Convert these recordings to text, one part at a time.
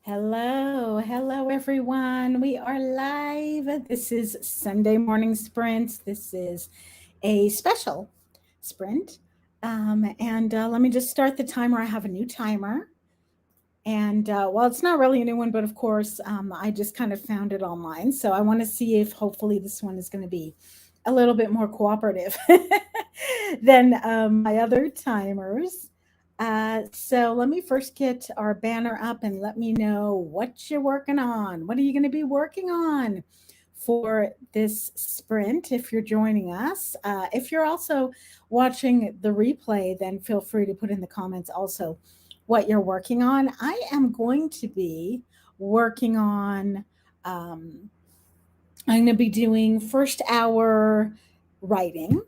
Hello everyone. We are live. This is Sunday morning sprint. This is a special sprint. And let me just start the timer. I have a new timer. And well, it's not really a new one, but of course, I just kind of found it online. So I want to see if hopefully this one is going to be a little bit more cooperative than my other timers. So let me first get our banner up and let me know what you're working on. What are you going to be working on for this sprint if you're joining us? If you're also watching the replay, then feel free to put in the comments also what you're working on. I am going to be working on, um, I'm going to be doing first hour writing.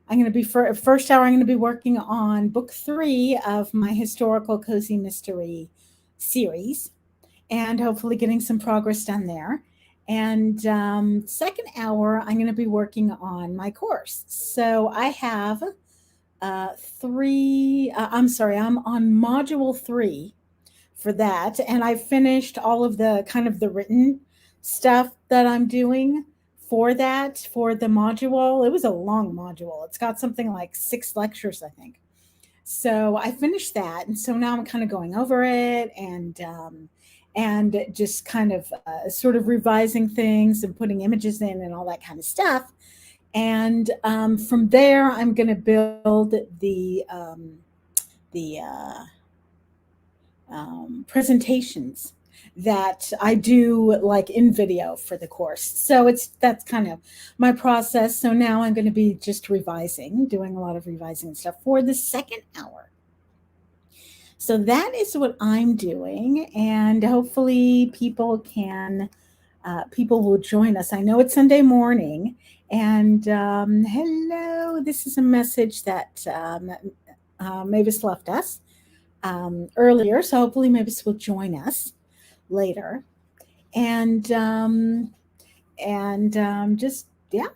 I'm going to be for first hour. I'm going to be working on book 3 of my historical cozy mystery series, and hopefully getting some progress done there. And second hour, I'm going to be working on my course. So I have three. I'm sorry, I'm on module 3 for that, and I finished all of the kind of the written stuff that I'm doing for that for the module. It was a long module. It's got something like 6 lectures, I think. So I finished that, and so now I'm kind of going over it and just kind of sort of revising things and putting images in and all that kind of stuff. And from there, I'm going to build the presentations that I do like in video for the course. So that's kind of my process. So now I'm going to be just revising, doing a lot of revising stuff for the second hour. So that is what I'm doing, and hopefully people will join us. I know it's Sunday morning, and hello. This is a message that Mavis left us earlier, so hopefully Mavis will join us later, and just yeah.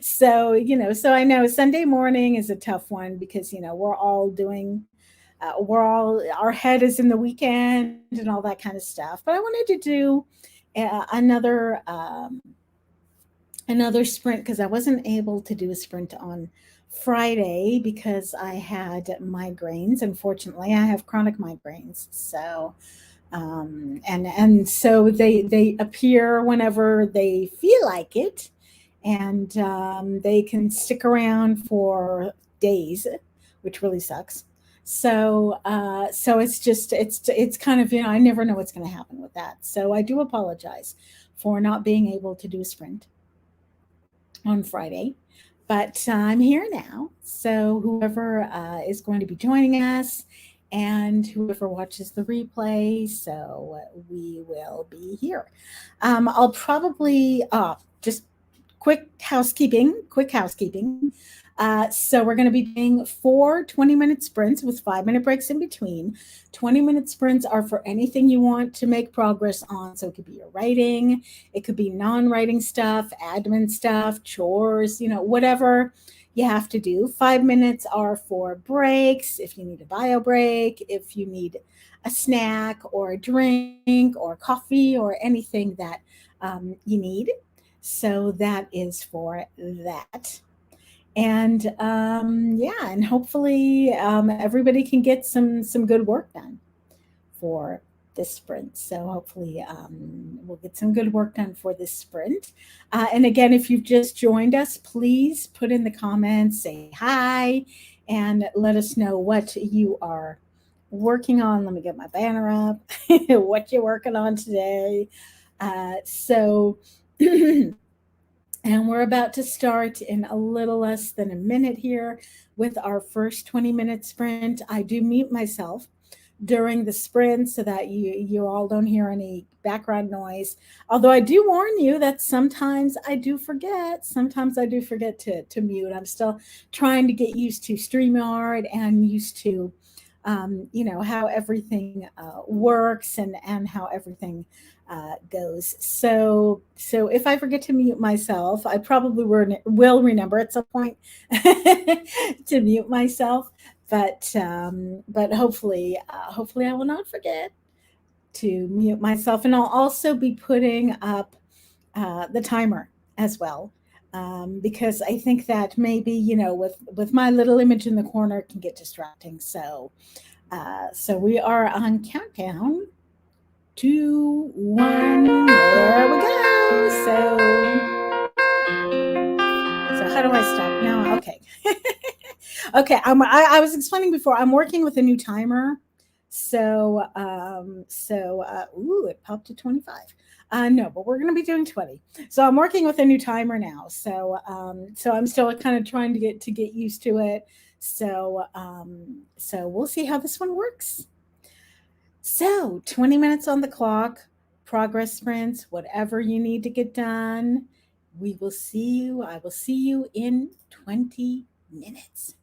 So so I know Sunday morning is a tough one because we're all doing we're all our head is in the weekend and all that kind of stuff. But I wanted to do another sprint because I wasn't able to do a sprint on Friday because I had migraines. Unfortunately, I have chronic migraines. So and so they appear whenever they feel like it, and they can stick around for days, which really sucks. So it's kind of I never know what's going to happen with that. So I do apologize for not being able to do a sprint on Friday, but I'm here now. So whoever is going to be joining us and whoever watches the replay, so we will be here. I'll probably just quick housekeeping. So we're going to be doing 4 20-minute sprints with 5-minute breaks in between. 20-minute sprints are for anything you want to make progress on. So it could be your writing, it could be non-writing stuff, admin stuff, chores, whatever you have to do. 5 minutes are for breaks. If you need a bio break, if you need a snack or a drink or coffee or anything that you need. So that is for that. And yeah, and hopefully everybody can get some good work done for this sprint. So hopefully we'll get some good work done for this sprint. And again, if you've just joined us, please put in the comments, say hi, and let us know what you are working on. Let me get my banner up. What you're working on today. So and we're about to start in a little less than a minute here with our first 20-minute sprint. I do mute myself during the sprint so that you all don't hear any background noise. Although I do warn you that sometimes I do forget. Sometimes I do forget to mute. I'm still trying to get used to StreamYard and used to how everything works and how everything goes. So if I forget to mute myself, I probably will remember at some point to mute myself. But hopefully I will not forget. to mute myself, and I'll also be putting up the timer as well, because I think that maybe with my little image in the corner it can get distracting. So we are on countdown. Two, one, there we go. So how do I stop now? Okay. Okay, I was explaining before, I'm working with a new timer. Ooh, it popped to 25. No, but we're going to be doing 20. So I'm working with a new timer now. So I'm still kind of trying to get used to it. So we'll see how this one works. So 20 minutes on the clock, progress sprints, whatever you need to get done. We will see you. I will see you in 20 minutes.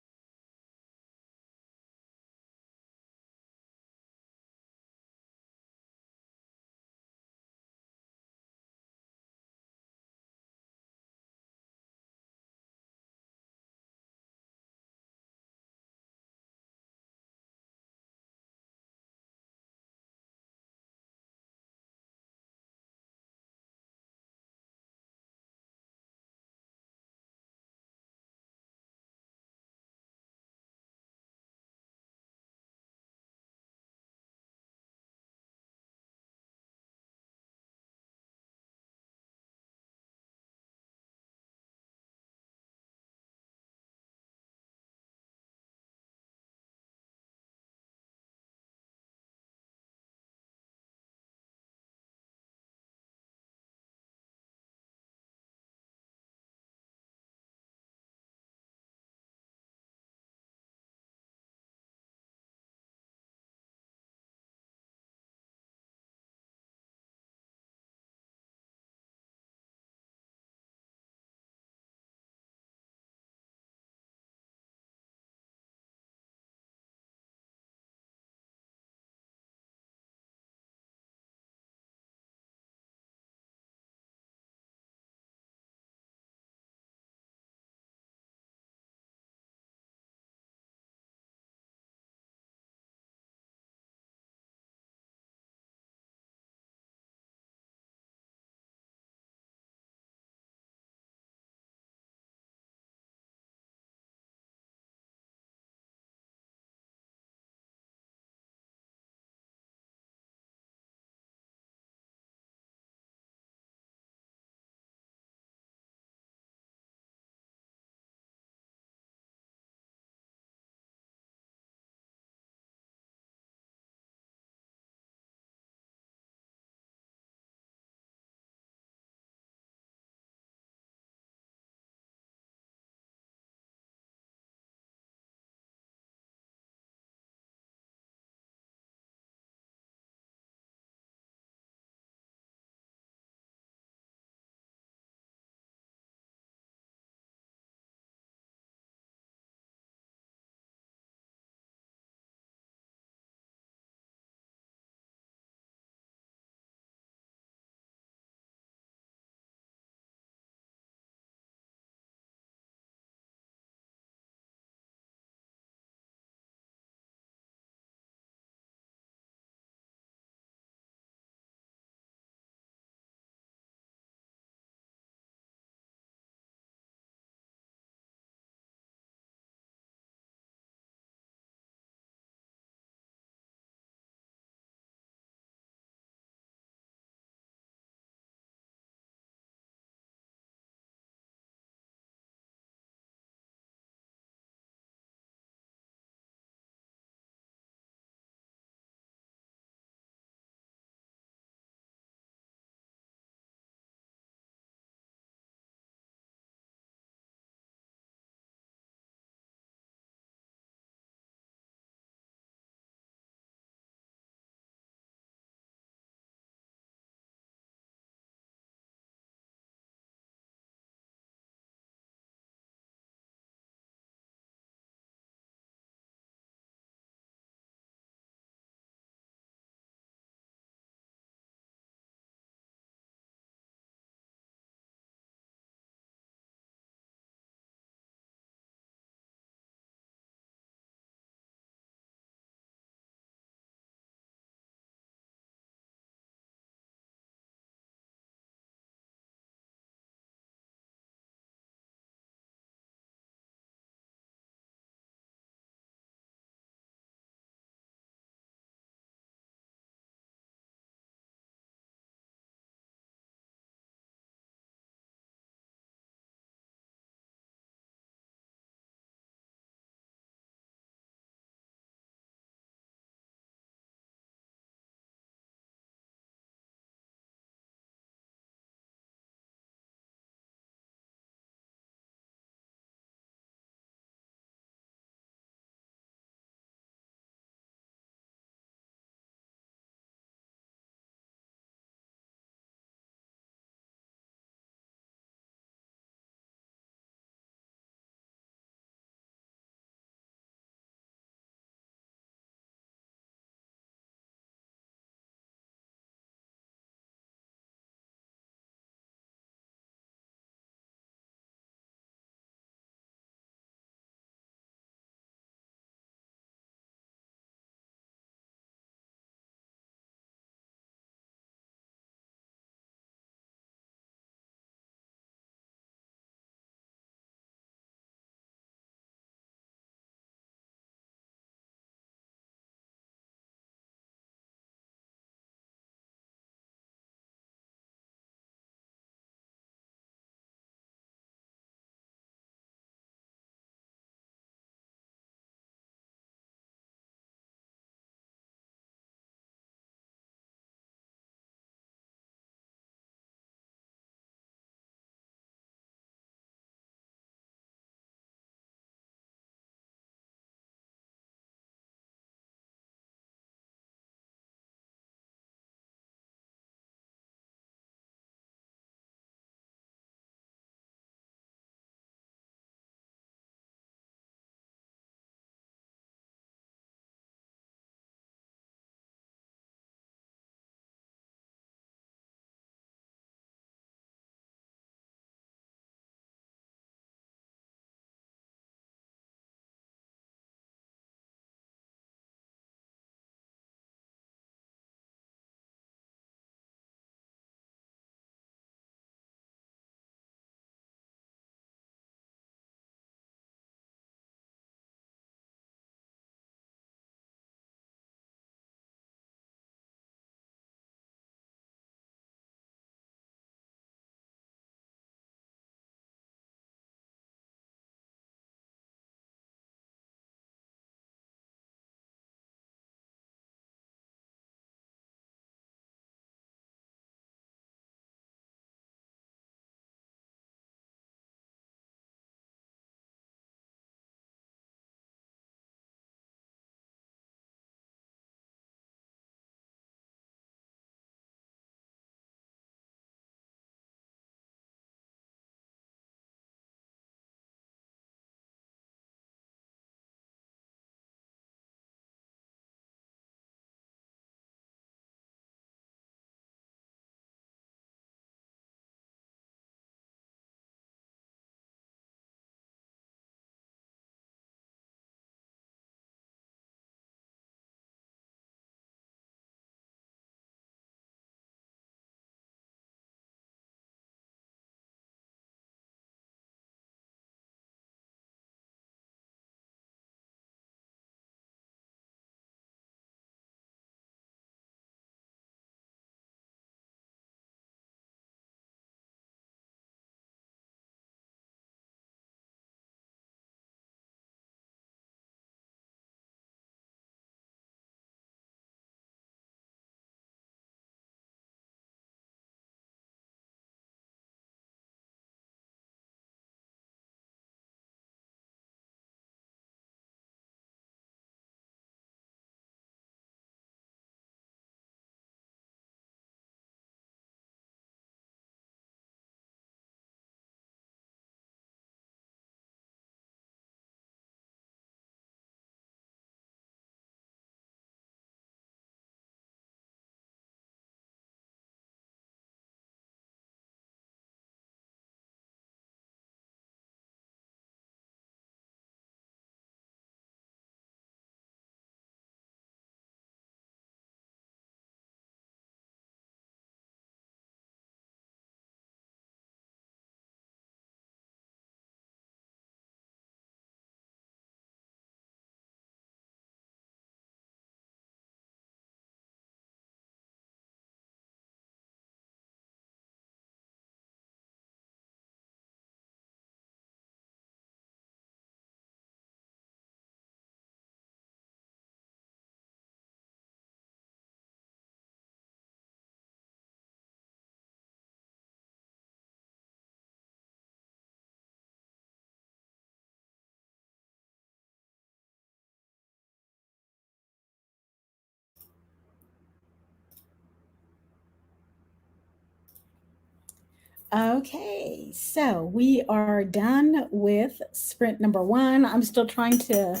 Okay, so we are done with sprint number one. I'm still trying to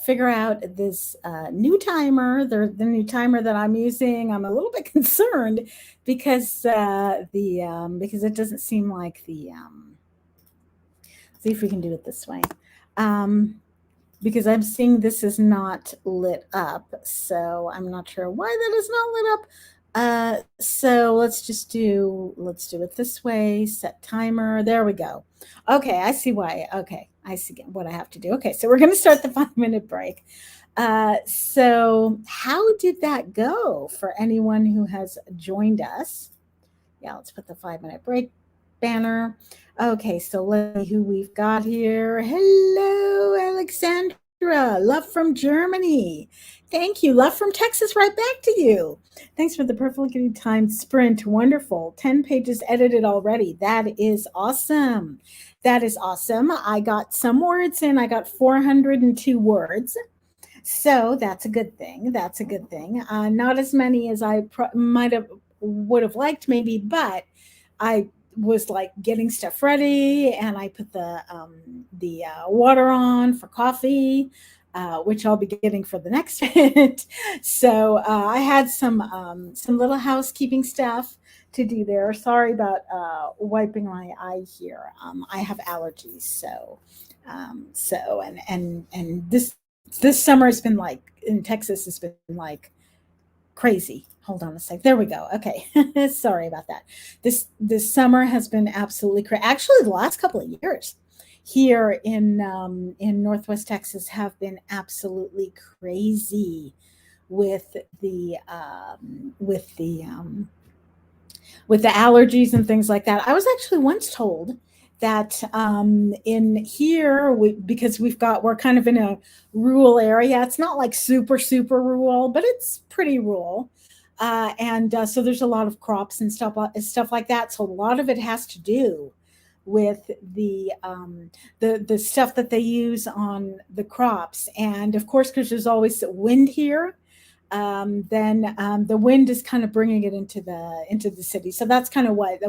figure out this new timer, the new timer that I'm using. I'm a little bit concerned because the because it doesn't seem like the see if we can do it this way. Um, because I'm seeing this is not lit up, so I'm not sure why that is not lit up. So let's do it this way. Set timer. There we go. Okay, I see why. Okay, I see what I have to do. Okay, so we're gonna start the 5 minute break. So how did that go for anyone who has joined us? Yeah, let's put the 5 minute break banner. Okay, so let's see who we've got here. Hello, Alexandra. Love from Germany. Thank you. Love from Texas, right back to you. Thanks for the perfectly timed sprint. Wonderful. 10 pages edited already. That is awesome. That is awesome. I got some words in. I got 402 words. So that's a good thing. That's a good thing. Not as many as I might have would have liked, maybe, but I was like getting stuff ready, and I put the water on for coffee, which I'll be getting for the next minute. So I had some little housekeeping stuff to do there. Sorry about wiping my eye here. I have allergies, so and this summer has been like in Texas has been like crazy. Hold on a sec. There we go. Okay. Sorry about that. This summer has been absolutely crazy. Actually, the last couple of years here in Northwest Texas have been absolutely crazy with with the allergies and things like that. I was actually once told that in here, because we're kind of in a rural area. It's not like super rural, but it's pretty rural. And So there's a lot of crops and stuff like that. So a lot of it has to do with the stuff that they use on the crops, and of course, because there's always wind here, then the wind is kind of bringing it into the city. So that's kind of what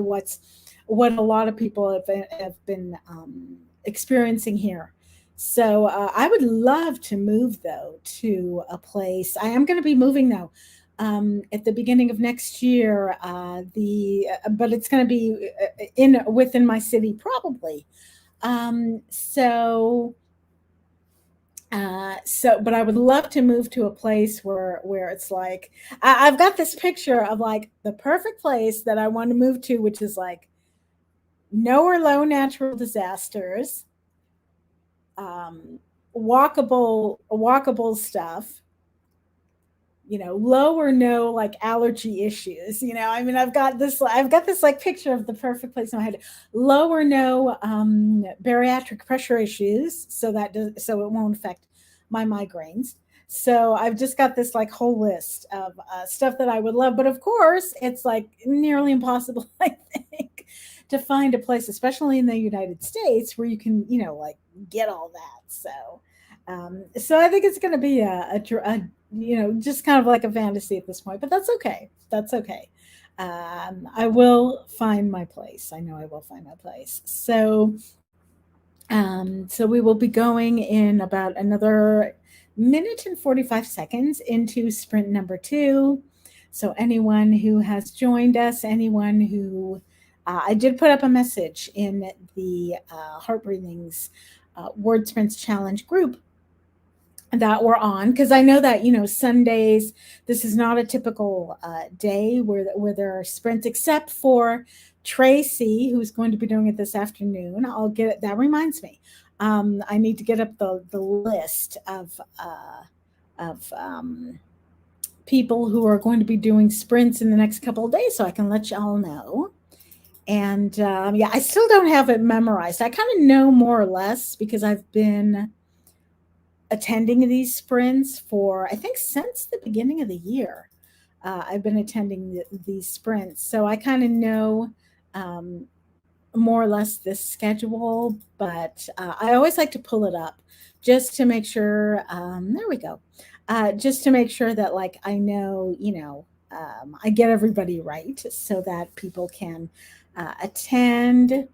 a lot of people have been experiencing here. So I would love to move though to a place. I am going to be moving though at the beginning of next year. The But it's going to be in within my city probably. Um, so but I would love to move to a place where it's like I've got this picture of like the perfect place that I want to move to, which is like no or low natural disasters, um, walkable stuff, low or no like allergy issues. I mean, I've got this like picture of the perfect place in my head. Low or no bariatric pressure issues, so it won't affect my migraines. So I've just got this like whole list of stuff that I would love, but of course it's like nearly impossible, I think, to find a place, especially in the United States, where you can like get all that. So I think it's going to be a just kind of like a fantasy at this point, but that's okay. That's okay. I will find my place. I know I will find my place. So we will be going in about another minute and 45 seconds into sprint number two. So anyone who has joined us, anyone who I did put up a message in the Heart Breathings Word Sprints Challenge group that we're on, because I know that Sundays, this is not a typical day where there are sprints, except for Tracy, who's going to be doing it this afternoon. I'll get it. That reminds me, I need to get up the list of people who are going to be doing sprints in the next couple of days, so I can let y'all know. And yeah, I still don't have it memorized. I kind of know more or less because I've been attending these sprints for, I think, since the beginning of the year. I've been attending these sprints, so I kind of know um, more or less this schedule. But I always like to pull it up just to make sure. There we go. Just to make sure that like I know, I get everybody right so that people can attend.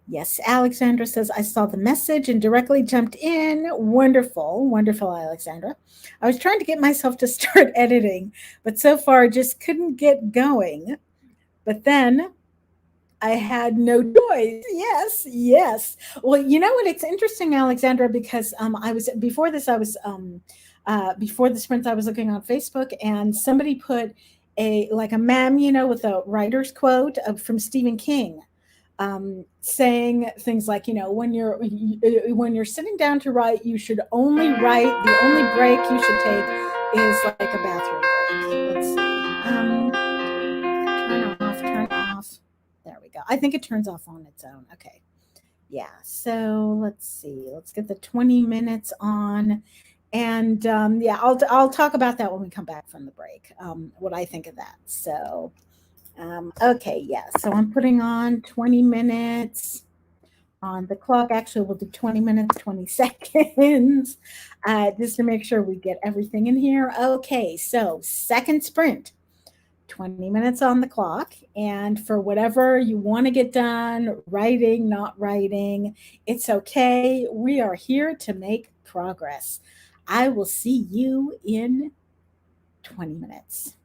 Yes, Alexandra says, I saw the message and directly jumped in. Wonderful, wonderful, Alexandra. I was trying to get myself to start editing, but so far just couldn't get going. But then I had no choice. Yes, yes. Well, you know what? It's interesting, Alexandra, because I was before this. I was before the sprint. I was looking on Facebook, and somebody put a like a meme, with a writer's quote from Stephen King, saying things like, when you're sitting down to write, you should only write. The only break you should take is like a bathroom break. Let's see. Turn off. There we go. I think it turns off on its own. Okay. Yeah. So let's see. Let's get the 20 minutes on. And yeah, I'll talk about that when we come back from the break, what I think of that. So, okay. Yeah. So I'm putting on 20 minutes on the clock. Actually, we'll do 20 minutes, 20 seconds, just to make sure we get everything in here. Okay. So, second sprint. 20 minutes on the clock, and for whatever you want to get done, writing, not writing, it's okay. We are here to make progress. I will see you in 20 minutes.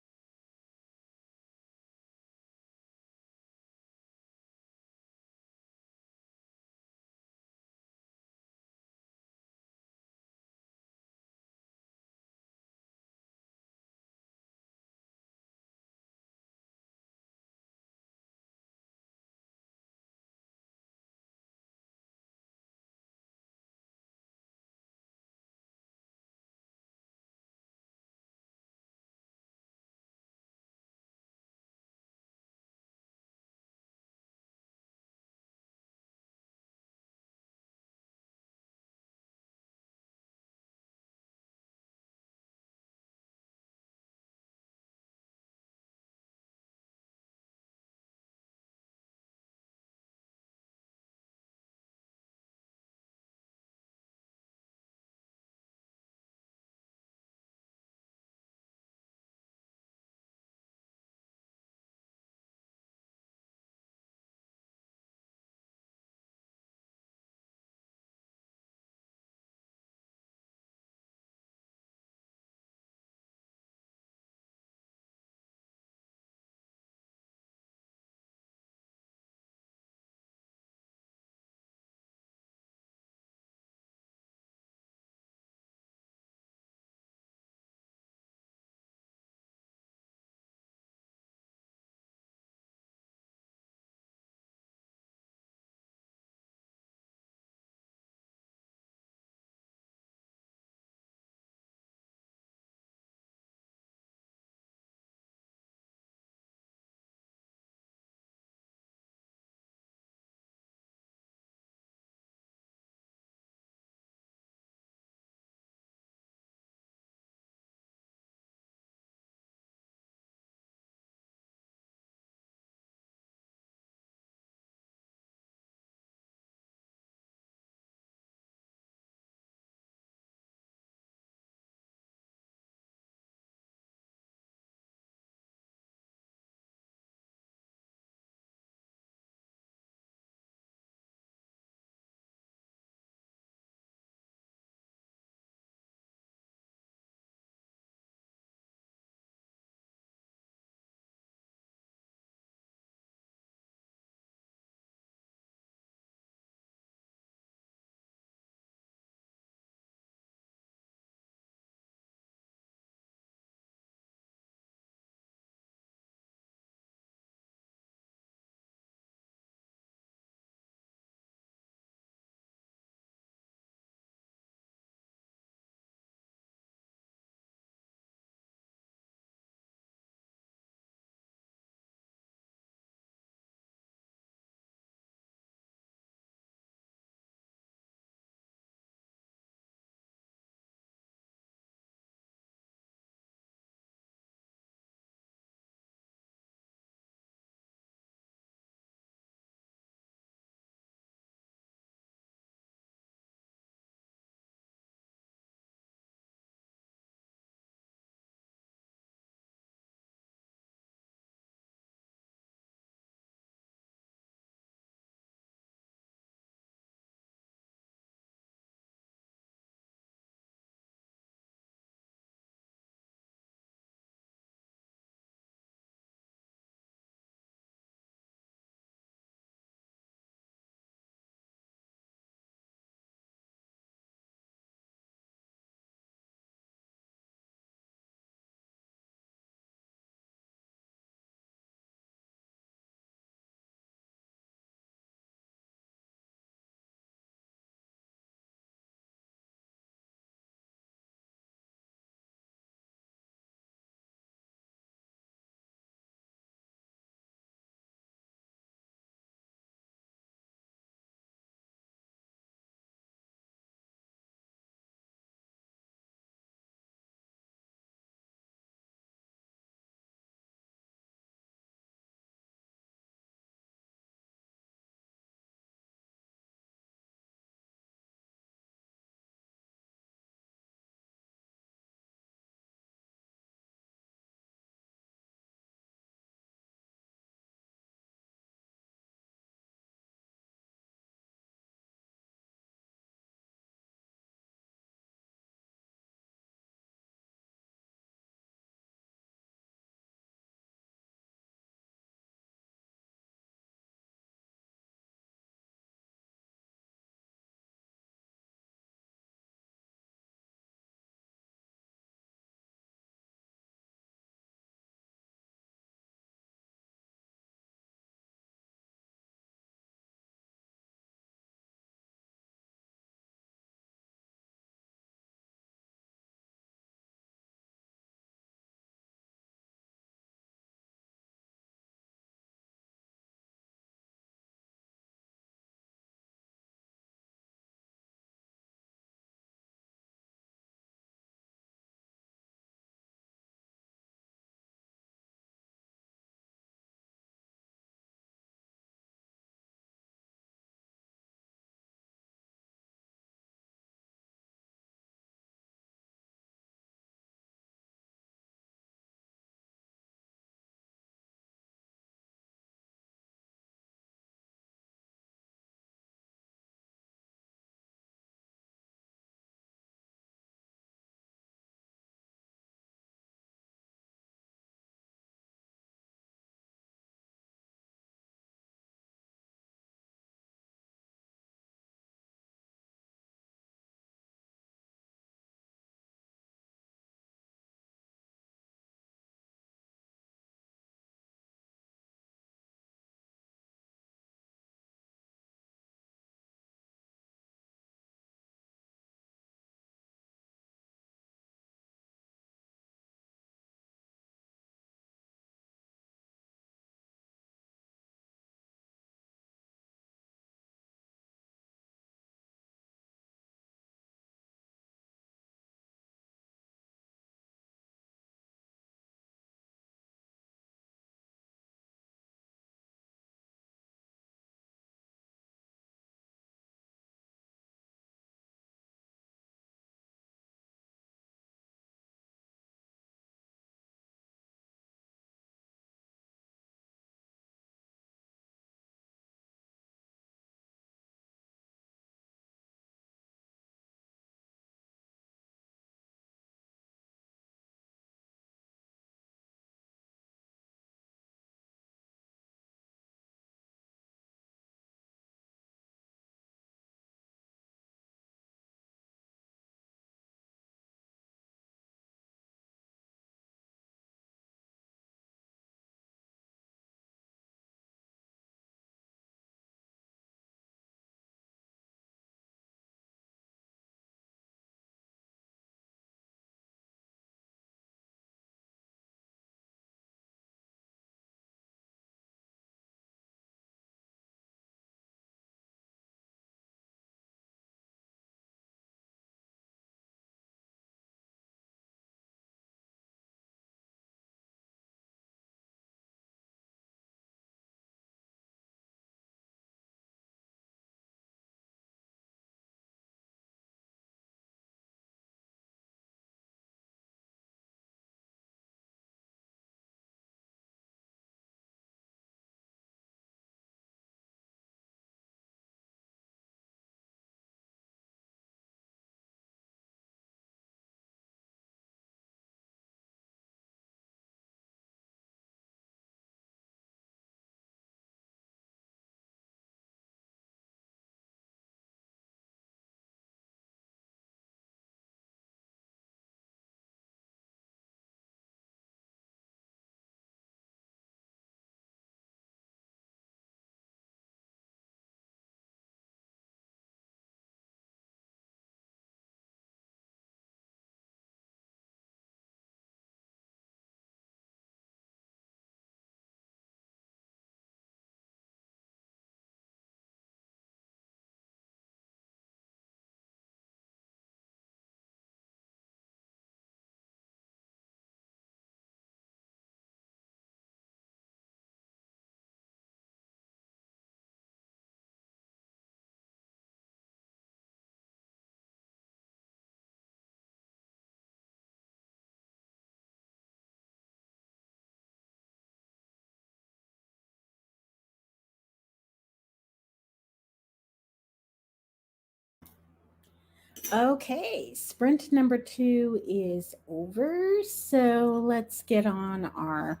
Okay, sprint number 2 is over. So let's get on our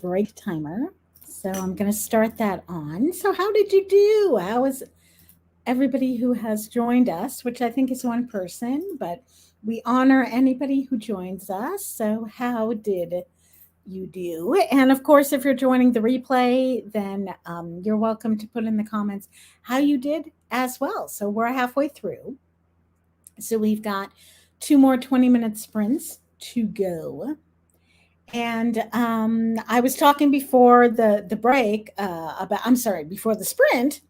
break timer. So I'm going to start that on. So, how did you do? How is everybody who has joined us, which I think is one person, but we honor anybody who joins us. So, how did you do? And of course, if you're joining the replay, then you're welcome to put in the comments how you did as well. So, we're halfway through. So we've got 2 more 20-minute sprints to go. And I was talking before the break about, I'm sorry, before the sprint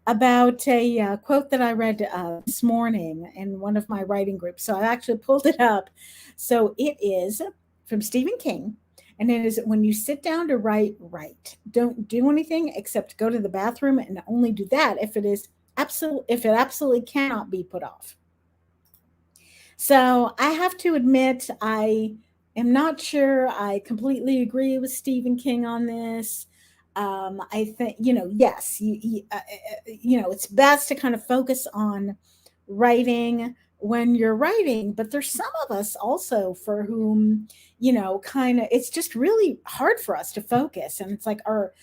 about a quote that I read this morning in one of my writing groups. So I actually pulled it up. So it is from Stephen King. And it is, when you sit down to write, write. Don't do anything except go to the bathroom, and only do that if it absolutely cannot be put off. So I have to admit, I am not sure I completely agree with Stephen King on this. I think, yes, it's best to kind of focus on writing when you're writing, but there's some of us also for whom, kind of, it's just really hard for us to focus. And it's like our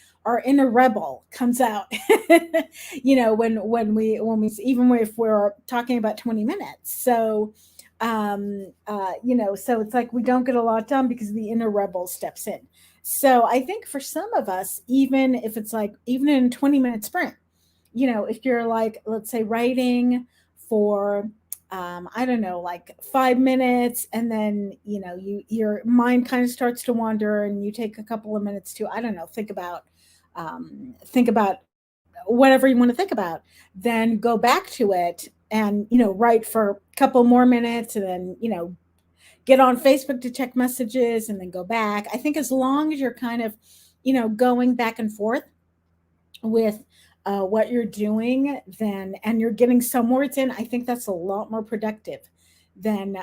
inner rebel comes out, when we, even if we're talking about 20 minutes. So, so it's like we don't get a lot done because the inner rebel steps in. So I think for some of us, even if it's like, even in a 20-minute sprint, if you're like, let's say, writing for, I don't know, like 5 minutes, and then, your mind kind of starts to wander, and you take a couple of minutes to, I don't know, think about whatever you want to think about, then go back to it and, write for a couple more minutes, and then, get on Facebook to check messages, and then go back. I think as long as you're kind of, going back and forth with what you're doing, then, and you're getting some words in, I think that's a lot more productive than,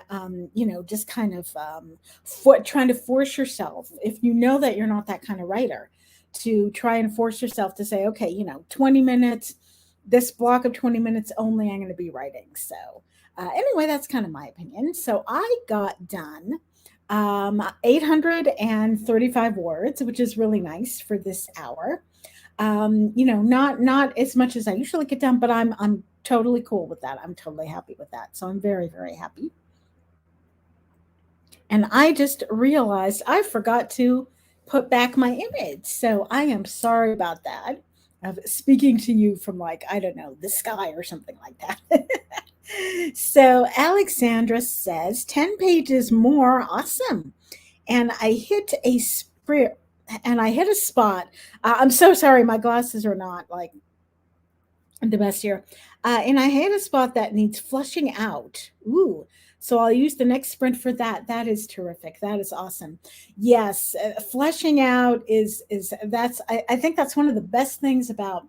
just kind of trying to force yourself, if you know that you're not that kind of writer, to try and force yourself to say, okay, 20 minutes, this block of 20 minutes only, I'm going to be writing. So, anyway, that's kind of my opinion. So I got done 835 words, which is really nice for this hour. Not as much as I usually get done, but I'm totally cool with that. I'm totally happy with that. So I'm very, very happy. And I just realized I forgot to put back my image. So I am sorry about that. Of speaking to you from, like, I don't know, the sky or something like that. So Alexandra says 10 pages more. Awesome. And I hit a sprint, and I hit a spot. I'm so sorry. My glasses are not like the best here. And I hit a spot that needs flushing out. Ooh. So I'll use the next sprint for that. That is terrific. That is awesome. Yes, fleshing out is that's I think that's one of the best things about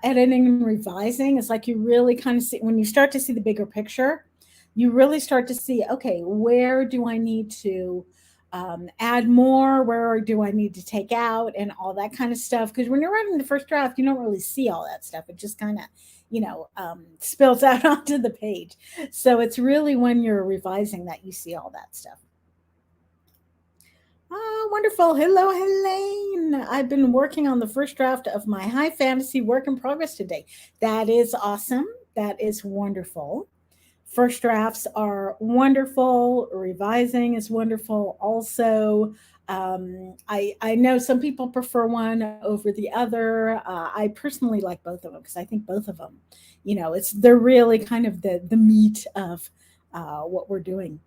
editing and revising. Is like, you really kind of see, when you start to see the bigger picture, you really start to see, okay, where do I need to add more? Where do I need to take out, and all that kind of stuff? Because when you're writing the first draft, you don't really see all that stuff. It just kind of, spills out onto the page. So it's really when you're revising that you see all that stuff. Oh, wonderful. Hello, Helene. I've been working on the first draft of my high fantasy work in progress today. That is awesome. That is wonderful. First drafts are wonderful. Revising is wonderful also. I know some people prefer one over the other. I personally like both of them because I think both of them, they're really kind of the meat of what we're doing.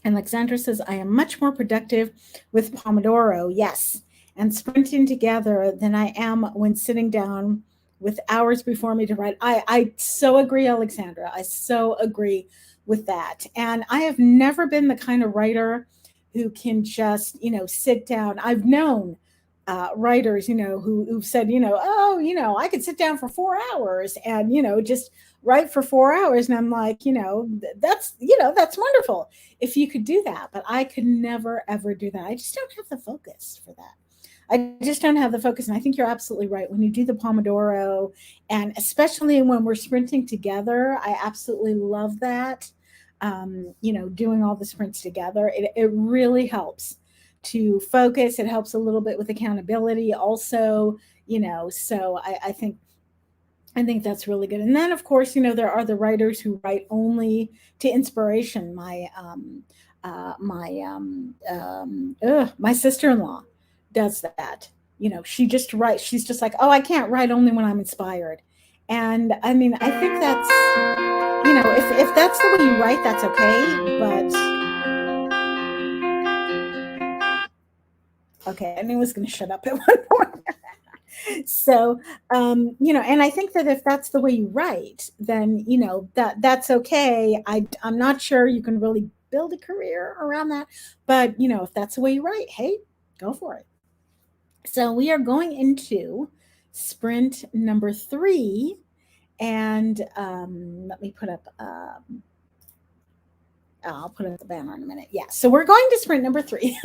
And Alexandra says, I am much more productive with Pomodoro, yes, and sprinting together than I am when sitting down with hours before me to write. I so agree, Alexandra. I so agree with that. And I have never been the kind of writer who can just, sit down. I've known writers, who've said, I could sit down for 4 hours and, just write for 4 hours. And I'm like, that's wonderful if you could do that. But I could never, ever do that. I just don't have the focus for that. I just don't have the focus. And I think you're absolutely right. When you do the Pomodoro, and especially when we're sprinting together, I absolutely love that. Doing all the sprints together, it really helps to focus. It helps a little bit with accountability also, so I think that's really good. And then, of course, there are the writers who write only to inspiration. My sister-in-law does that. She just writes. She's just like, oh, I can't write only when I'm inspired. And I mean, I think if that's the way you write, that's okay. But okay, I knew I was going to shut up at one point. And I think that if that's the way you write, then that's okay. I'm not sure you can really build a career around that, but if that's the way you write, hey, go for it. So we are going into sprint number 3, and let me put up. I'll put up the banner in a minute. Yeah, so we're going to sprint number 3.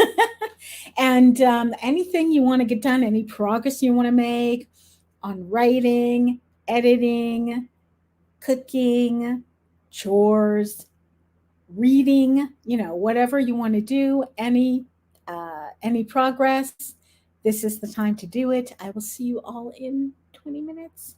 And anything you want to get done, any progress you want to make on writing, editing, cooking, chores, reading, whatever you want to do, any progress, this is the time to do it. I will see you all in 20 minutes.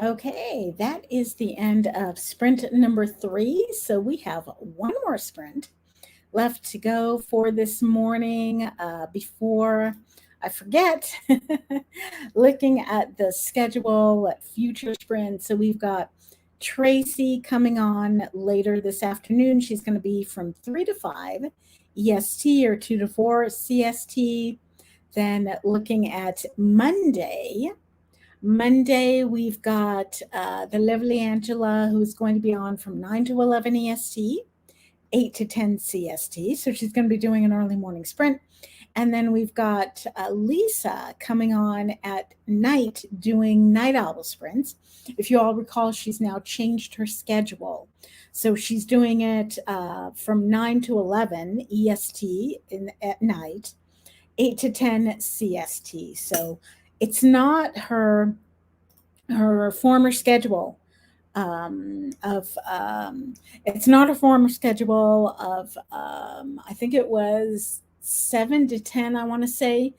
Okay, that is the end of sprint number 3. So we have one more sprint left to go for this morning before I forget. Looking at the schedule at future sprints. So we've got Tracy coming on later this afternoon. She's going to be from 3 to 5 EST or 2 to 4 CST. Then looking at Monday, we've got the lovely Angela, who's going to be on from 9 to 11 EST, 8 to 10 CST. So she's going to be doing an early morning sprint. And then we've got Lisa coming on at night doing night owl sprints. If you all recall, she's now changed her schedule. So she's doing it from 9 to 11 EST at night, 8 to 10 CST. So it's not her former schedule it's not a former schedule of I think it was 7 to 10, I want to say,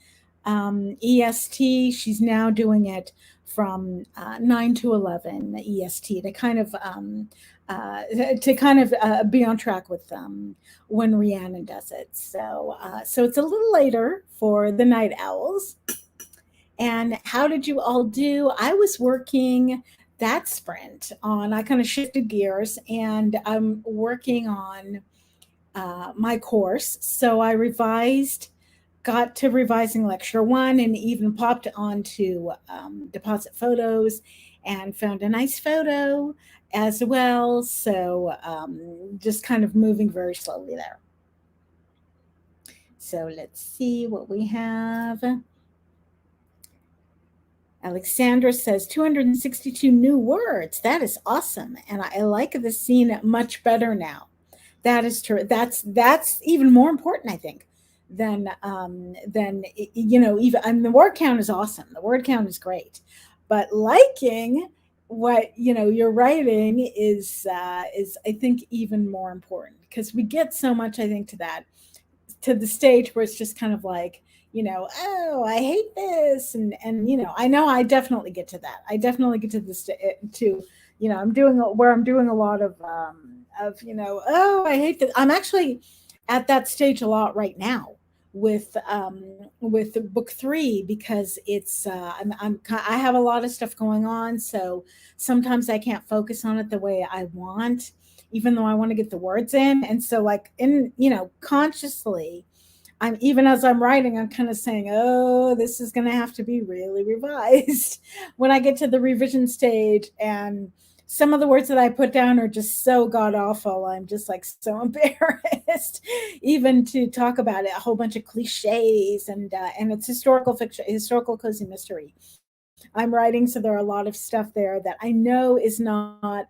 EST. She's now doing it from 9 to 11 EST to kind of be on track with when Rhiannon does it. So it's a little later for the night owls. And how did you all do? I was working that sprint on, I kind of shifted gears and I'm working on my course. So I got to revising lecture 1 and even popped onto deposit photos and found a nice photo as well. So just kind of moving very slowly there. So let's see what we have. Alexandra says 262 new words. That is awesome. And I like the scene much better now. That is true. That's even more important, I think, than even the word count is awesome. The word count is great. But liking what you're writing is I think even more important, because we get so much, I think, to the stage where it's just kind of like, oh, I hate this. And I know I definitely get to that. I definitely get to this I'm doing a lot of oh, I hate this. I'm actually at that stage a lot right now with book 3, because it's I have a lot of stuff going on. So sometimes I can't focus on it the way I want, even though I want to get the words in. And so consciously, even as I'm writing, I'm kind of saying, oh, this is going to have to be really revised when I get to the revision stage. And some of the words that I put down are just so god awful. I'm just like so embarrassed even to talk about it. A whole bunch of cliches, and it's historical fiction, historical cozy mystery I'm writing. So there are a lot of stuff there that I know is not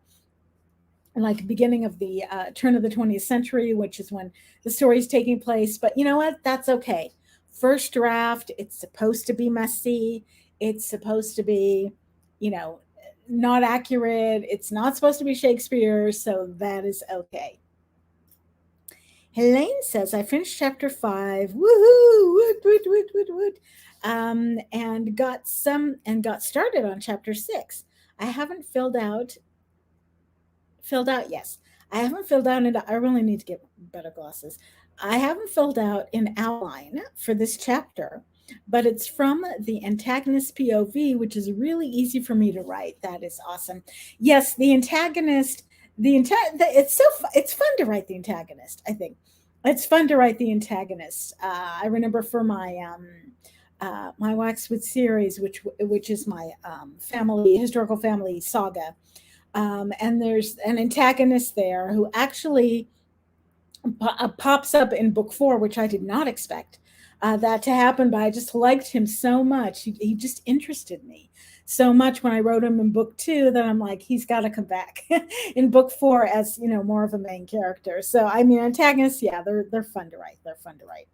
like beginning of the turn of the 20th century, which is when the story is taking place. But you know what? That's okay. First draft, it's supposed to be messy. It's supposed to be, not accurate. It's not supposed to be Shakespeare. So that is okay. Helene says, I finished chapter 5. Woohoo! Woot, woot, woot, woot, woot. And got started on chapter 6. I haven't filled out, yes. I haven't filled out, and I really need to get better glasses. I haven't filled out an outline for this chapter, but it's from the antagonist POV, which is really easy for me to write. That is awesome. Yes, the antagonist, it's fun to write the antagonist, I think. It's fun to write the antagonist. I remember for my my Waxwood series, which is my historical family saga. And there's an antagonist there who actually pops up in book 4, which I did not expect that to happen, but I just liked him so much. He just interested me so much when I wrote him in book 2 that I'm like, he's got to come back in book 4 as more of a main character. So I mean, antagonists, yeah, they're fun to write. They're fun to write.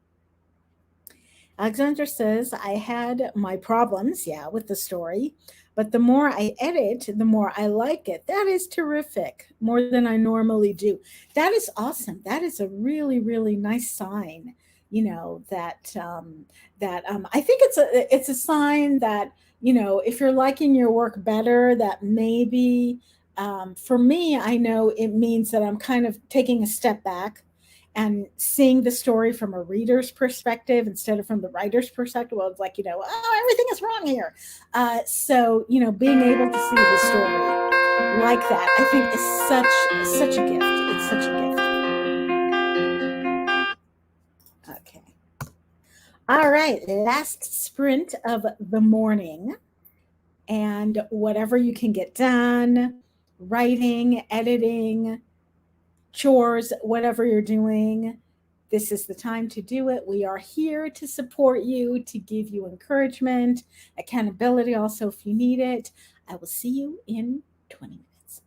Alexander says, I had my problems, with the story, but the more I edit, the more I like it. That is terrific, more than I normally do. That is awesome. That is a really, really nice sign that I think it's a sign that, if you're liking your work better, that maybe, for me, I know it means that I'm kind of taking a step back and seeing the story from a reader's perspective instead of from the writer's perspective. Well, it's like, oh, everything is wrong here. So, being able to see the story like that, I think, is such a gift. It's such a gift. Okay. All right, last sprint of the morning, and whatever you can get done, writing, editing, chores, whatever you're doing, this is the time to do it. We are here to support you, to give you encouragement, accountability also if you need it. I will see you in 20 minutes.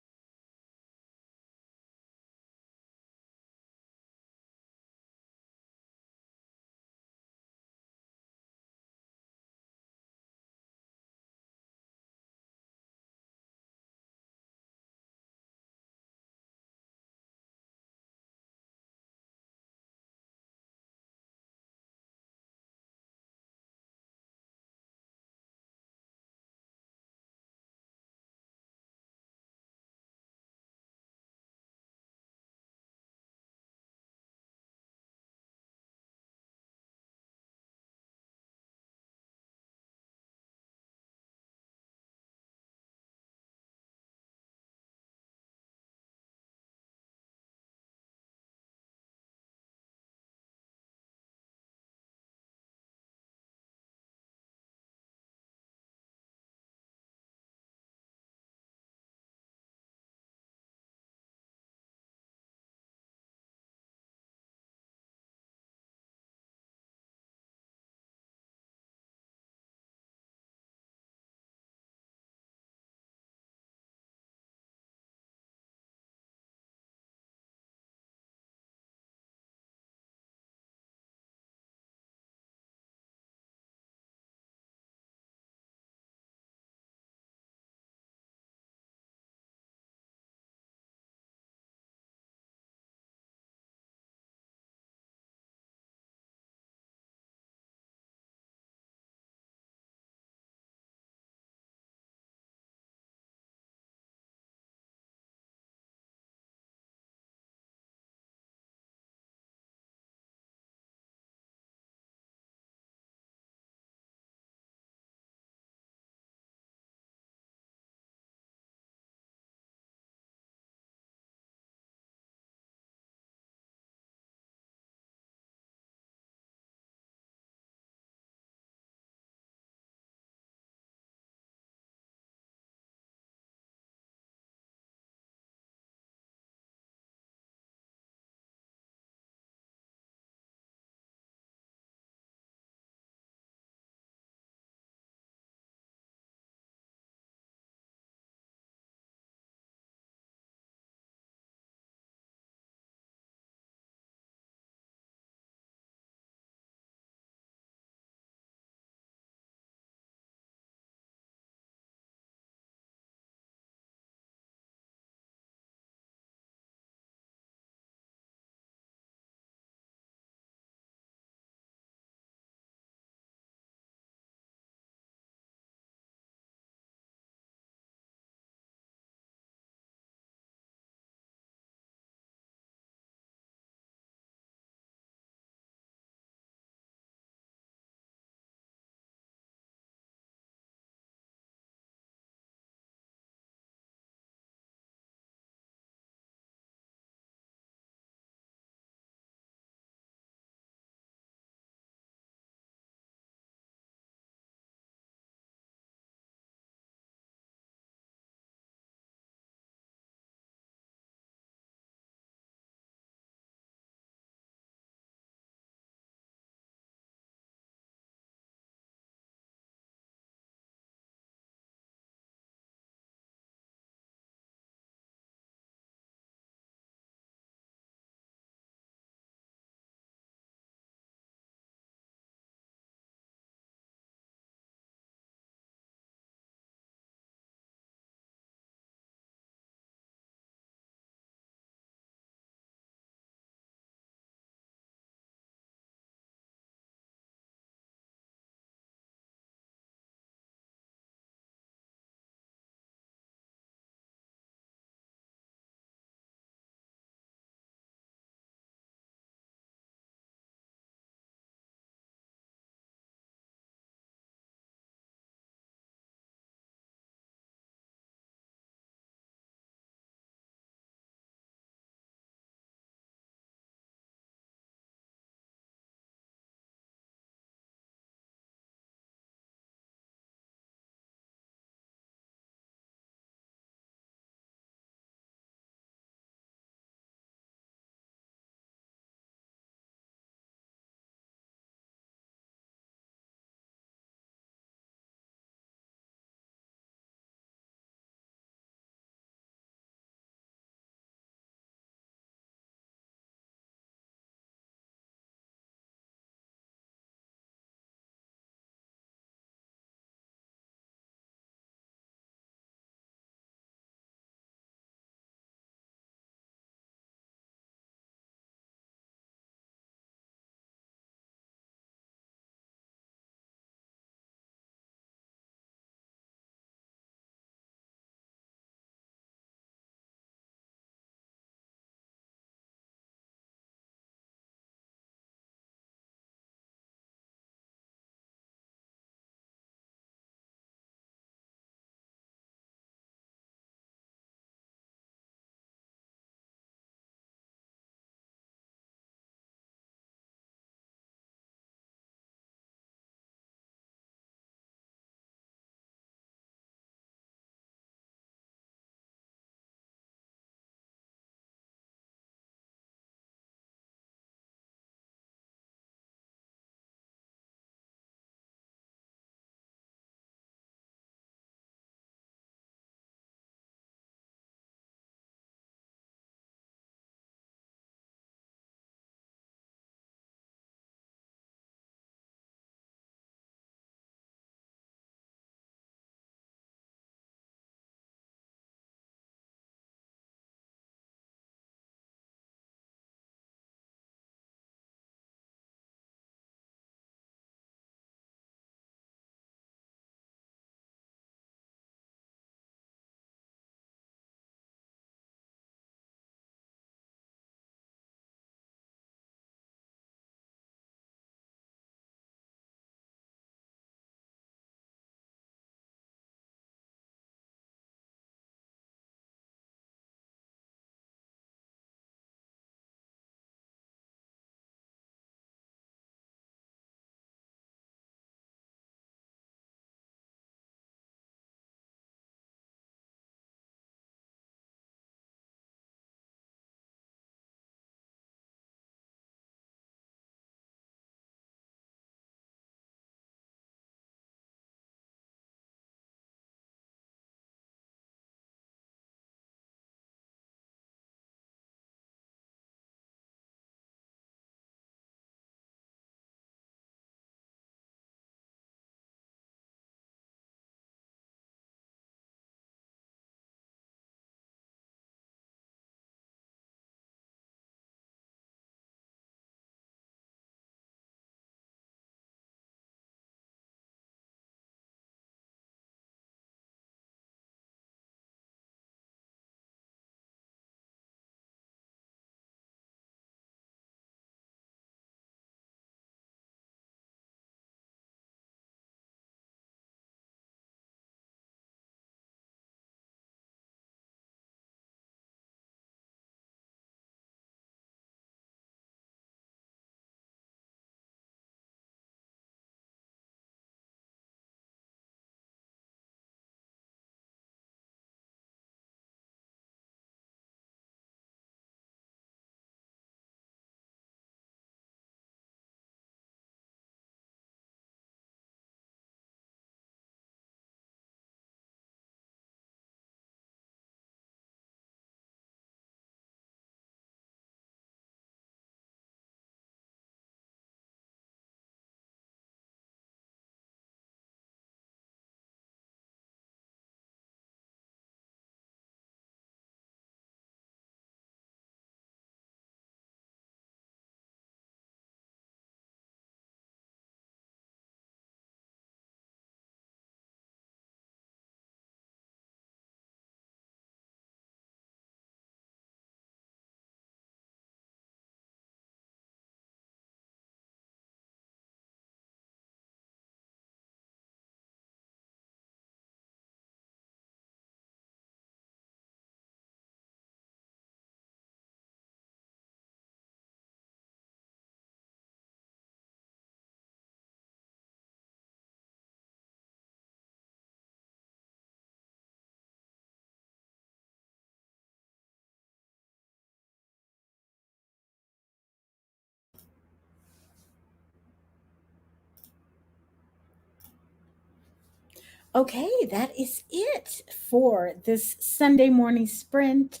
Okay, that is it for this Sunday morning sprint.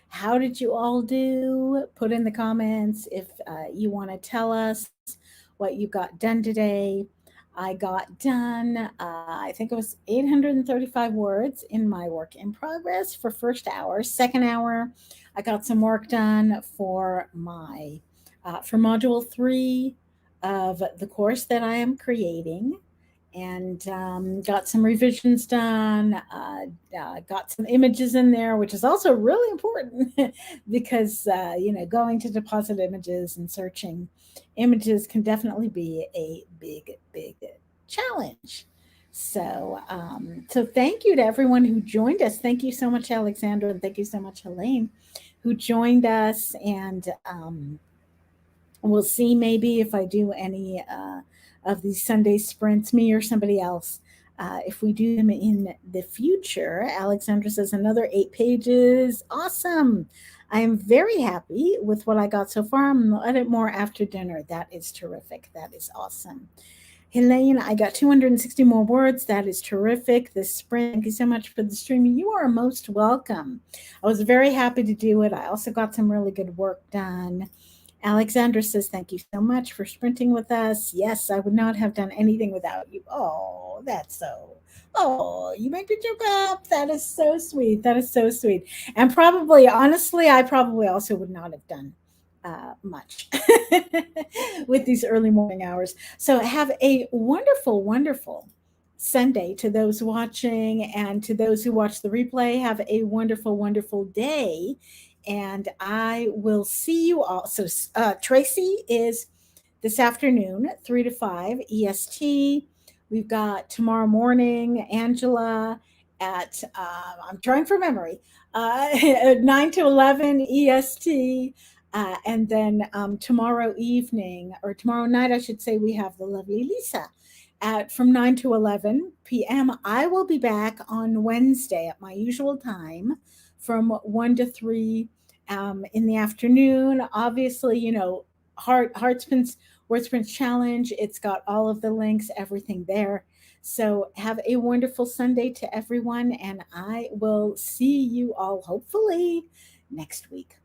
How did you all do? Put in the comments if you want to tell us what you got done today. I got done, I think it was 835 words in my work in progress for first hour. Second hour, I got some work done for my for module 3 of the course that I am creating, and got some revisions done. Got some images in there, which is also really important because going to deposit images and searching images can definitely be a big challenge. So thank you to everyone who joined us. Thank you so much, Alexandra, and thank you so much, Helene, who joined us. And we'll see maybe if I do any of these Sunday sprints, me or somebody else. If we do them in the future. Alexandra says another 8 pages. Awesome. I am very happy with what I got so far. I'm going to edit more after dinner. That is terrific. That is awesome. Helene, I got 260 more words. That is terrific. This sprint. Thank you so much for the streaming. You are most welcome. I was very happy to do it. I also got some really good work done. Alexandra says, thank you so much for sprinting with us. Yes, I would not have done anything without you. Oh, that's so. Oh, you make me joke up. That is so sweet. That is so sweet. And probably, honestly, I probably also would not have done much with these early morning hours. So have a wonderful, wonderful Sunday to those watching, and to those who watch the replay. Have a wonderful, wonderful day. And I will see you all. So Tracy is this afternoon, 3 to 5 EST. We've got tomorrow morning, Angela at, I'm trying from memory, at 9 to 11 EST. And then tomorrow evening, or tomorrow night, I should say, we have the lovely Lisa at from 9 to 11 p.m. I will be back on Wednesday at my usual time from 1 to 3 in the afternoon. Obviously, Heartspins WordSprints Challenge. It's got all of the links, everything there. So have a wonderful Sunday to everyone, and I will see you all hopefully next week.